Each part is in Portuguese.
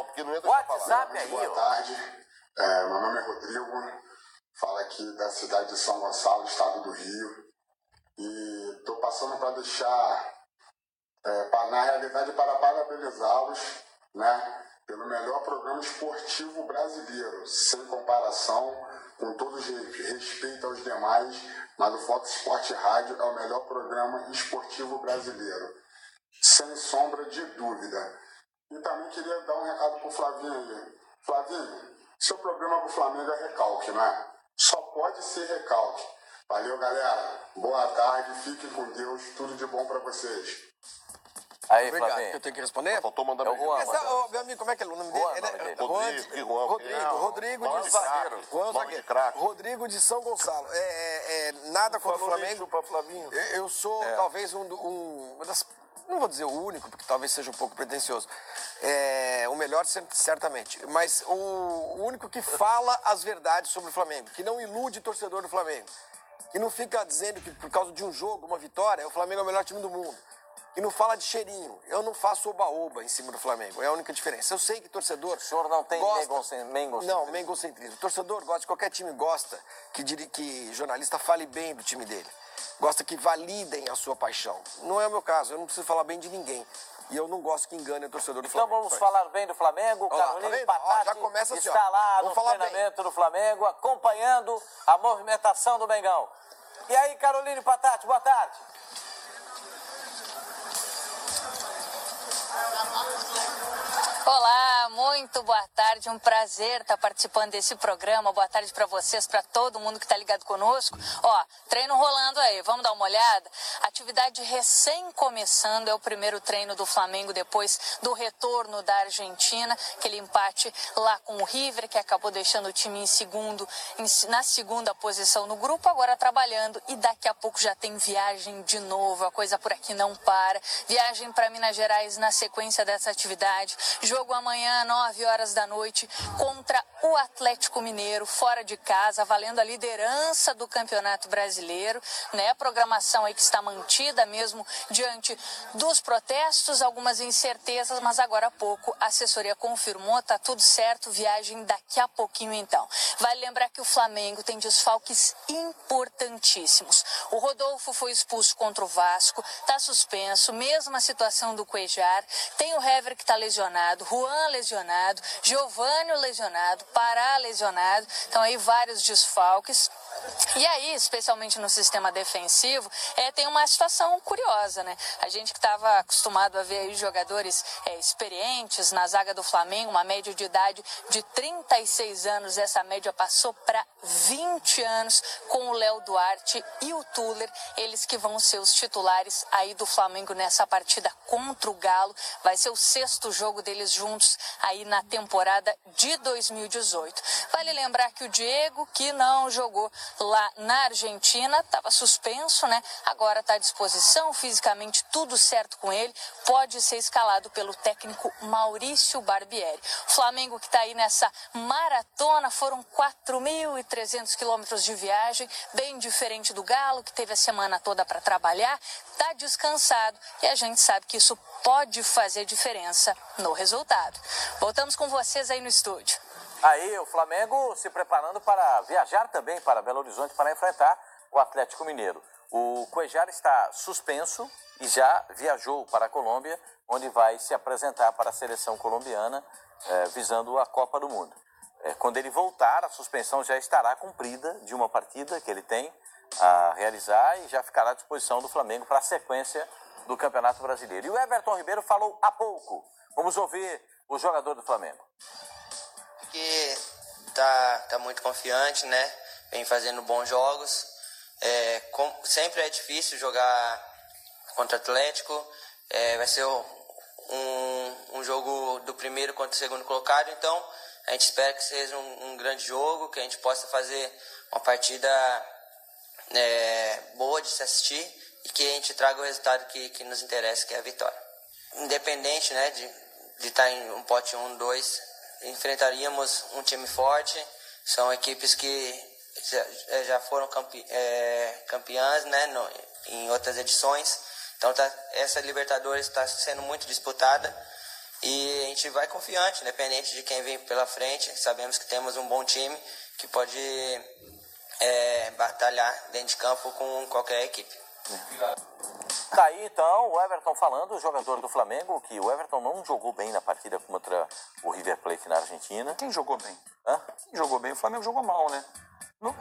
mal, porque não ia deixar falar. WhatsApp aí, boa tarde. Meu nome é Rodrigo, falo aqui da cidade de São Gonçalo, estado do Rio. E estou passando para deixar, na realidade, para parabenizá-los, né, pelo melhor programa esportivo brasileiro, sem comparação, com todo respeito aos demais, mas o Fox Sport Rádio é o melhor programa esportivo brasileiro, sem sombra de dúvida. E também queria dar um recado para o Flavinho aí. Flavinho, seu programa com o Flamengo é recalque, né? Só pode ser recalque. Valeu, galera. Boa tarde, fiquem com Deus, tudo de bom para vocês. Aí, Obrigado. Flavinho. Eu tenho que responder? Faltou mandar É o Juan. Meu amigo, como é que é o nome dele? Rodrigo Nome de de craque. Juan Nome de craque. Rodrigo de São Gonçalo. Nada contra o Flamengo. Para Flavinho. Eu sou talvez uma das... Não vou dizer o único, porque talvez seja um pouco pretensioso. O melhor, certamente. Mas o único que fala as verdades sobre o Flamengo, que não ilude o torcedor do Flamengo. Que não fica dizendo que por causa de um jogo, uma vitória, o Flamengo é o melhor time do mundo. Que não fala de cheirinho. Eu não faço oba-oba em cima do Flamengo. É a única diferença. Eu sei que torcedor... O senhor não tem mengocentrismo? Não, mengocentrismo. O torcedor gosta, qualquer time gosta que jornalista fale bem do time dele. Gosta que validem a sua paixão. Não é o meu caso. Eu não preciso falar bem de ninguém. E eu não gosto que engane o torcedor do Flamengo. Então vamos falar bem do Flamengo. Carolina Patati já começa assim, está lá no treinamento do Flamengo, acompanhando a movimentação do Mengão. E aí, Carolina Patati, boa tarde. Olá, muito boa tarde, um prazer estar participando desse programa. Boa tarde para vocês, para todo mundo que está ligado conosco. Treino rolando aí, vamos dar uma olhada? Atividade recém começando, é o primeiro treino do Flamengo depois do retorno da Argentina, aquele empate lá com o River, que acabou deixando o time na segunda posição no grupo, agora trabalhando, e daqui a pouco já tem viagem de novo, a coisa por aqui não para. Viagem para Minas Gerais na sequência dessa atividade. Jogo amanhã, 9 horas da noite, contra o Atlético Mineiro, fora de casa, valendo a liderança do Campeonato Brasileiro, né? A programação aí que está mantida mesmo diante dos protestos, algumas incertezas, mas agora há pouco a assessoria confirmou, tá tudo certo, viagem daqui a pouquinho então. Vale lembrar que o Flamengo tem desfalques importantíssimos. O Rodolfo foi expulso contra o Vasco, tá suspenso, mesma situação do Cuéllar, tem o Hever que tá lesionado, Juan lesionado, Giovânio lesionado, Pará lesionado, então aí vários desfalques. E aí, especialmente no sistema defensivo, tem uma situação curiosa, né? A gente que estava acostumado a ver aí jogadores experientes na zaga do Flamengo, uma média de idade de 36 anos, essa média passou para 20 anos com o Léo Duarte e o Tuller, eles que vão ser os titulares aí do Flamengo nessa partida contra o Galo. Vai ser o 6º jogo deles juntos aí na temporada de 2018. Vale lembrar que o Diego, que não jogou lá na Argentina, estava suspenso, né? Agora está à disposição, fisicamente tudo certo com ele, pode ser escalado pelo técnico Maurício Barbieri. O Flamengo que está aí nessa maratona, foram 4.300 quilômetros de viagem, bem diferente do Galo, que teve a semana toda para trabalhar, está descansado e a gente sabe que isso pode fazer diferença no resultado. Voltamos com vocês aí no estúdio. Aí o Flamengo se preparando para viajar também para Belo Horizonte para enfrentar o Atlético Mineiro. O Cuéllar está suspenso e já viajou para a Colômbia, onde vai se apresentar para a seleção colombiana, visando a Copa do Mundo. Quando ele voltar, a suspensão já estará cumprida de uma partida que ele tem a realizar e já ficará à disposição do Flamengo para a sequência do Campeonato Brasileiro. E o Everton Ribeiro falou há pouco. Vamos ouvir o jogador do Flamengo. Que tá muito confiante, né? Vem fazendo bons jogos. Sempre é difícil jogar contra o Atlético. Vai ser um jogo do primeiro contra o segundo colocado. Então, a gente espera que seja um grande jogo, que a gente possa fazer uma partida boa de se assistir e que a gente traga o resultado que nos interessa, que é a vitória. Independente, né, de estar em um pote 1, 2, enfrentaríamos um time forte. São equipes que já foram campeãs, né, em outras edições. Então essa Libertadores está sendo muito disputada E a gente vai confiante, independente de quem vem pela frente. Sabemos que temos um bom time que pode batalhar dentro de campo com qualquer equipe. Tá aí então o Everton falando, o jogador do Flamengo, que o Everton não jogou bem na partida contra o River Plate na Argentina. Quem jogou bem? Hã? Quem jogou bem? O Flamengo jogou mal, né?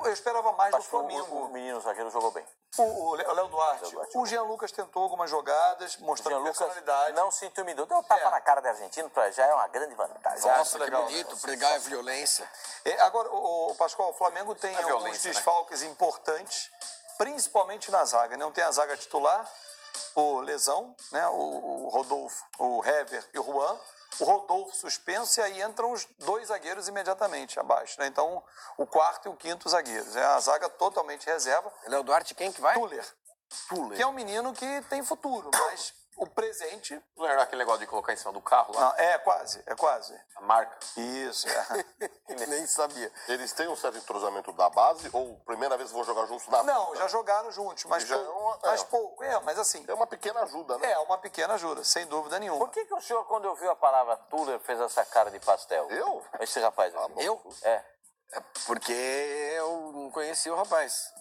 Eu esperava mais do Acho que Flamengo. o menino zagueiro jogou bem. O Léo Duarte. O Jean Lucas tentou algumas jogadas, mostrando Jean Lucas personalidade. não se intimidou. Deu tapa na cara do argentino, já é uma grande vantagem. Nossa, que legal. bonito, pregar a violência. Agora, o Pascoal, o Flamengo tem alguns violência, né? desfalques importantes, principalmente na zaga. Não tem a zaga titular, por lesão, né? O Rodolfo, o Hever e o Juan. O Rodolfo suspenso e aí entram os 2 zagueiros imediatamente abaixo, né? Então, o 4º e o 5º zagueiros. É a zaga totalmente reserva. Léo Duarte, quem que vai? Tuller. Que é um menino que tem futuro, mas o presente... Não era aquele negócio de colocar em cima do carro lá? Não, é quase. A marca. Isso, Nem sabia. Eles têm um certo entrosamento da base ou primeira vez vão jogar juntos na Não, já jogaram juntos, mas Já pouco. Mas assim, É uma pequena ajuda, né? é uma pequena ajuda, sem dúvida nenhuma. Por que o senhor, quando ouviu a palavra Tuller, fez essa cara de pastel? Eu? Esse rapaz aqui. bom. Eu? É. Porque eu não conhecia o rapaz.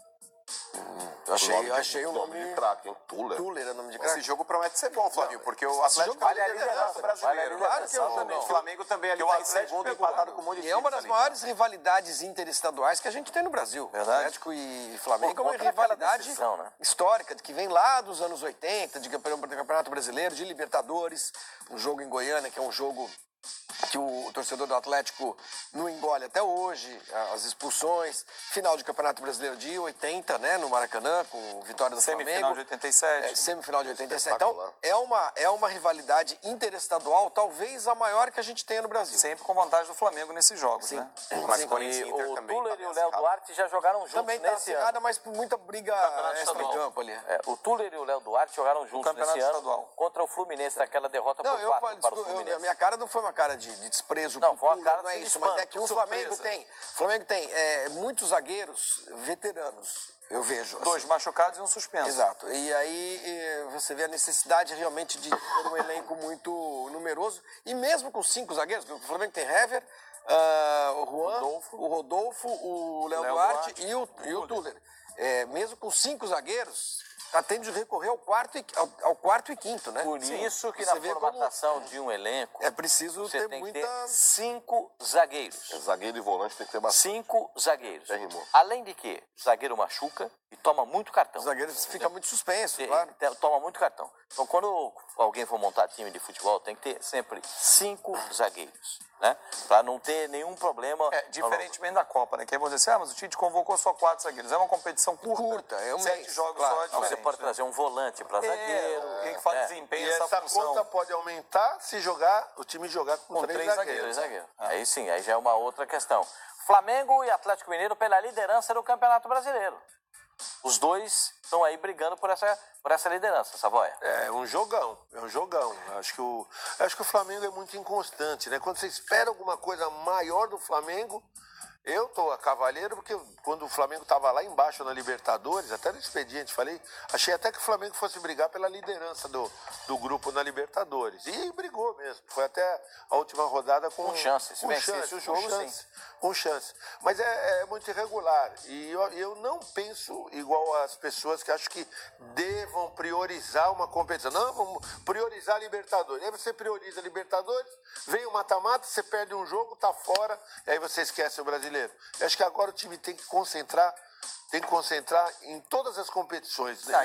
Eu achei o nome... de craque, hein? Tuller é nome de Esse craque. jogo promete ser bom, Flavinho, porque o Atlético jogo vale a vale a liderança liderança brasileira. Claro que eu também. O Flamengo também ali o está em Atlético segundo, pegou, empatado com um monte de E é uma times das ali. maiores rivalidades interestaduais que a gente tem no Brasil. Verdade. Atlético e Flamengo é uma conta daquela rivalidade decisão, né? histórica, que vem lá dos anos 80, de Campeonato Brasileiro, de Libertadores, um jogo em Goiânia, que é um jogo que o torcedor do Atlético não engole até hoje, as expulsões, final de Campeonato Brasileiro de 80, né, no Maracanã, com vitória do Semifinal Flamengo. de 87. Semifinal de 87. Então, é uma rivalidade interestadual, talvez a maior que a gente tenha no Brasil. Sempre com vantagem do Flamengo nesses jogos, Sim. né? Mas Sim. Corinthians E e Inter o também. Tuller tá e o bem Léo acirrado. Duarte já jogaram juntos Também está nesse ano. acirrada, mas por muita briga extra-campo ali. O Tuller e o Léo Duarte jogaram juntos Campeonato nesse ano estadual. contra o Fluminense, naquela derrota Não, por 4 para o a Fluminense. minha cara não foi uma cara de desprezo. Não, foi uma por cara Tuller, não é de isso, espanto, mas é que o Flamengo tem muitos zagueiros veteranos, eu vejo. 2 machucados e um suspenso. Exato. E aí você vê a necessidade realmente de ter um elenco muito numeroso. E mesmo com 5 zagueiros, porque o Flamengo tem Hever, o Juan, o Rodolfo, o Léo Duarte e o Tuller. Mesmo com 5 zagueiros, está tendo de recorrer ao quarto e 5º, né? Por isso que Você na vê formatação de um elenco, É preciso você ter tem que muita... ter 5 zagueiros. Zagueiro e volante tem que ter bastante. 5 zagueiros. Já rimou. Além de que o zagueiro machuca e toma muito cartão. Os zagueiros ficam muito suspensos, Ele claro. toma muito cartão. Então, quando alguém for montar time de futebol, tem que ter sempre 5 zagueiros, né? Para não ter nenhum problema. Diferentemente da Copa, né? Que aí você diz, mas o Tite convocou só 4 zagueiros. É uma competição curta. É um 7 mês, jogos claro. só é Então, você diferente, pode né? trazer um volante para zagueiro. Quem que faz né? desempenho E essa essa função. conta pode aumentar se o time jogar com 3 Três zagueiros. zagueiros. Aí sim, aí já é uma outra questão. Flamengo e Atlético Mineiro pela liderança do Campeonato Brasileiro. Os dois estão aí brigando por essa liderança, Savoia. É um jogão. Acho que o Flamengo é muito inconstante, né? Quando você espera alguma coisa maior do Flamengo, eu tô a cavaleiro, porque quando o Flamengo estava lá embaixo na Libertadores, até no expediente falei, achei até que o Flamengo fosse brigar pela liderança do grupo na Libertadores. E brigou mesmo. Foi até a última rodada com chance. Se vencesse o jogo, sim. Com chance. Mas é muito irregular. E eu não penso igual as pessoas que acham que devam priorizar uma competição. Não, vamos priorizar a Libertadores. Aí você prioriza a Libertadores, vem o mata-mata, você perde um jogo, tá fora, e aí você esquece o brasileiro. Eu acho que agora o time tem que concentrar em todas as competições, né?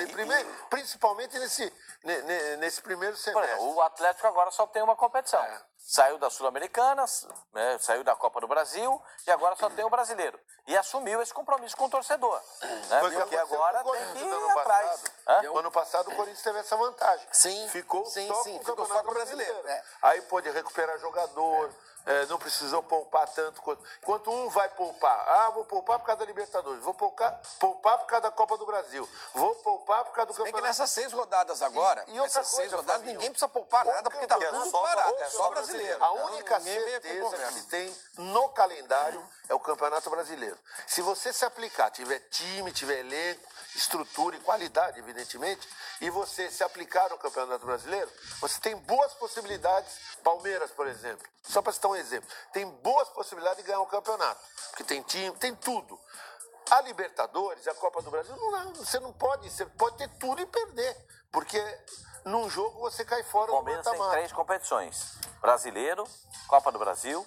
Principalmente nesse primeiro Por semestre. exemplo, o Atlético agora só tem uma competição. Saiu da Sul-Americana, né, saiu da Copa do Brasil e agora só tem o brasileiro. E assumiu esse compromisso com o torcedor. Né? Foi o que Porque aconteceu agora com o tem que Corinthians ir ano atrás. passado. Ano passado o Corinthians teve essa vantagem. Sim, Ficou sim, só sim, com o ficou só Campeonato com o brasileiro. Brasileiro. Aí pôde recuperar jogador, não precisou poupar tanto. Enquanto um vai poupar, vou poupar por causa da Libertadores, vou poupar por causa da Copa do Brasil, vou poupar por causa do Bem que Campeonato. nessas 6 rodadas agora, E outra essas 6 coisa, rodadas, Fabinho, ninguém precisa poupar nada, porque tá tudo parado, é só brasileiro. brasileiro. A única Ninguém vem com certeza conversa. que se tem no calendário é o Campeonato Brasileiro. Se você se aplicar, tiver time, tiver elenco estrutura e qualidade, evidentemente, e você se aplicar no Campeonato Brasileiro, você tem boas possibilidades. Palmeiras, por exemplo, só para citar um exemplo, tem boas possibilidades de ganhar o campeonato, porque tem time, tem tudo. A Libertadores, a Copa do Brasil, você pode ter tudo e perder, porque num jogo você cai fora O do Palmeiras tem mata-mata. 3 competições: Brasileiro, Copa do Brasil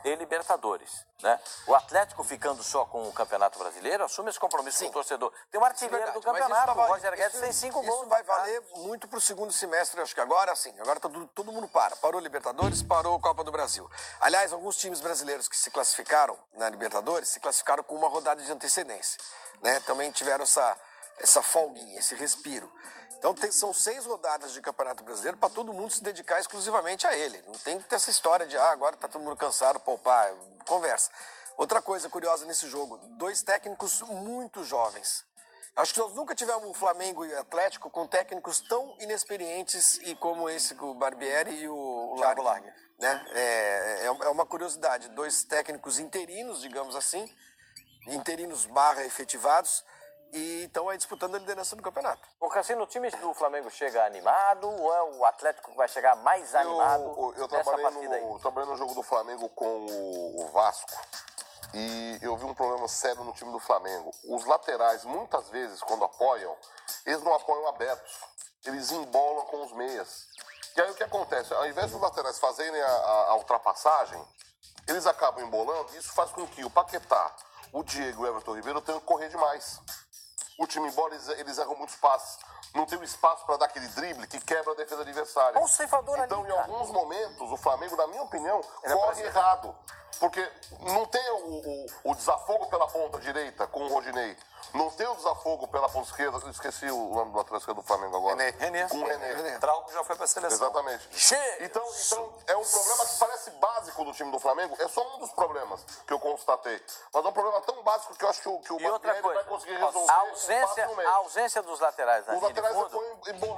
e Libertadores, né? O Atlético, ficando só com o Campeonato Brasileiro, assume esse compromisso com o torcedor. Tem um artilheiro do campeonato, o Roger Guedes tem 5 gols. Isso vai valer muito pro segundo semestre, acho que agora sim. Agora todo mundo parou Libertadores, parou Copa do Brasil. Aliás, alguns times brasileiros que se classificaram na Libertadores se classificaram com uma rodada de antecedência, né? Também tiveram essa folguinha, esse respiro. Então são 6 rodadas de Campeonato Brasileiro para todo mundo se dedicar exclusivamente a ele. Não tem que ter essa história de agora tá todo mundo cansado, poupar, conversa. Outra coisa curiosa nesse jogo, 2 técnicos muito jovens. Acho que nós nunca tivemos um Flamengo e Atlético com técnicos tão inexperientes e como esse, o Barbieri e o Thiago Largue. Né? É uma curiosidade, 2 técnicos interinos, digamos assim, interinos / efetivados, e estão aí disputando a liderança do campeonato. O Cassino, o time do Flamengo chega animado ou é o Atlético que vai chegar mais animado Eu nessa partida aí? trabalhei no jogo do Flamengo com o Vasco e eu vi um problema sério no time do Flamengo. Os laterais, muitas vezes, quando apoiam, eles não apoiam abertos. Eles embolam com os meias. E aí o que acontece? Ao invés dos laterais fazerem a ultrapassagem, eles acabam embolando e isso faz com que o Paquetá, o Diego e o Everton Ribeiro tenham que correr demais. O time, embora eles erram muitos passes, não tem o espaço para dar aquele drible que quebra a defesa adversária. Olha o ceifador Então, ali, em cara. alguns momentos, o Flamengo, na minha opinião, corre errado. Porque não tem o desafogo pela ponta direita com o Rodinei. Não tem o desafogo pela ponta esquerda. Eu esqueci o nome do atleta do Flamengo agora. René. Com o René. Trauco já foi para a seleção. Exatamente. Então, é um problema que parece básico do time do Flamengo. É só um dos problemas que eu constatei. Mas é um problema tão básico que eu acho que o E outra Barbieri coisa, vai conseguir resolver. a ausência dos laterais na Os linha de laterais fundo.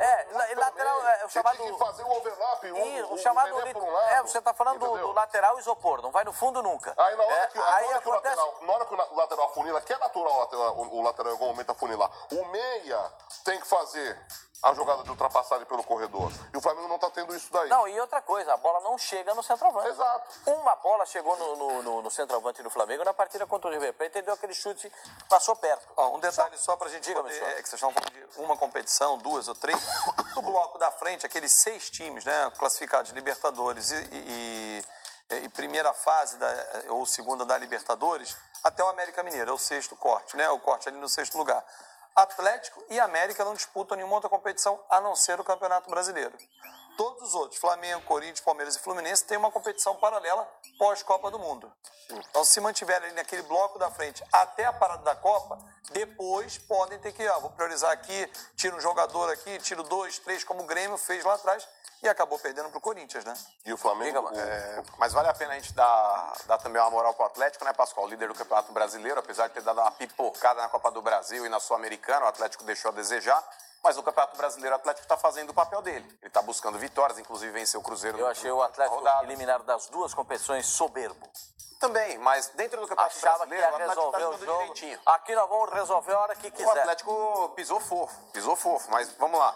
lateral É o chamado... Tem que fazer o overlap. O chamado... René por um lado, você está falando do entendeu? lateral isopor, não vai no fundo nunca. Aí na hora que, acontece... na hora que o lateral afunila, que é natural o lateral em algum momento afunilar, o meia tem que fazer a jogada de ultrapassagem pelo corredor. E o Flamengo não está tendo isso daí. Não, e outra coisa, a bola não chega no centroavante. Exato. Uma bola chegou no centroavante do Flamengo na partida contra o River Plate e deu aquele chute, passou perto. Um detalhe só pra gente poder, que vocês estão falando de uma competição, 2 ou 3. No bloco da frente, aqueles 6 times, né, classificados de Libertadores e primeira fase ou segunda da Libertadores, até o América Mineiro, é o 6º corte, né? O corte ali no 6º lugar. Atlético e América não disputam nenhuma outra competição a não ser o Campeonato Brasileiro. Todos os outros, Flamengo, Corinthians, Palmeiras e Fluminense, têm uma competição paralela pós-Copa do Mundo. Então, se mantiverem ali naquele bloco da frente até a parada da Copa, depois podem ter que, vou priorizar aqui, tiro um jogador aqui, tiro 2, 3, como o Grêmio fez lá atrás, e acabou perdendo pro Corinthians, né? E o Flamengo... Mas vale a pena a gente dar também uma moral pro Atlético, né, Pascoal? Líder do Campeonato Brasileiro, apesar de ter dado uma pipocada na Copa do Brasil e na Sul-Americana, o Atlético deixou a desejar. Mas no Campeonato Brasileiro, o Atlético está fazendo o papel dele. Ele está buscando vitórias, inclusive venceu o Cruzeiro. Eu achei o Atlético eliminado das 2 competições soberbo. Também, mas dentro do Campeonato Achava que Brasileiro, ia o Atlético está resolver o jogando jogo. direitinho. Aqui nós vamos resolver a hora que O quiser. Atlético pisou fofo, mas vamos lá.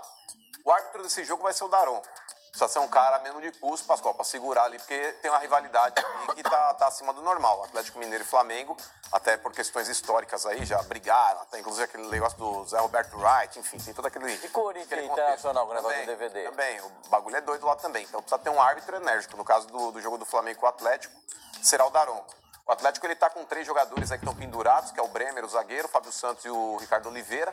O árbitro desse jogo vai ser o Daron. Precisa ser um cara mesmo de curso, Pascoal, para segurar ali, porque tem uma rivalidade ali que tá acima do normal. Atlético Mineiro e Flamengo, até por questões históricas aí, já brigaram, até inclusive aquele negócio do Zé Roberto Wright, enfim, tem todo aquele... E Corinthians Internacional, com o negócio do DVD? Também, o bagulho é doido lá também. Então precisa ter um árbitro enérgico. No caso do jogo do Flamengo com o Atlético, será o Daron. O Atlético, ele tá com 3 jogadores aí que estão pendurados, que é o Bremer, o zagueiro, o Fábio Santos e o Ricardo Oliveira.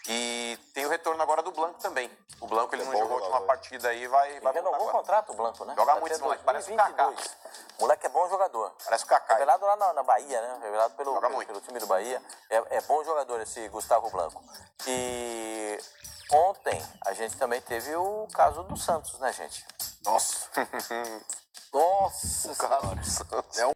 E tem o retorno agora do Blanco também. O Blanco, ele não jogou a última partida aí, vai renovou o contrato, o Blanco, né? Joga muito esse moleque, parece o Kaká. O moleque é bom jogador. Parece o Kaká. Revelado lá na Bahia, né? Revelado pelo time do Bahia. É bom jogador esse Gustavo Blanco. E ontem a gente também teve o caso do Santos, né, gente? Nossa. Nossa senhora.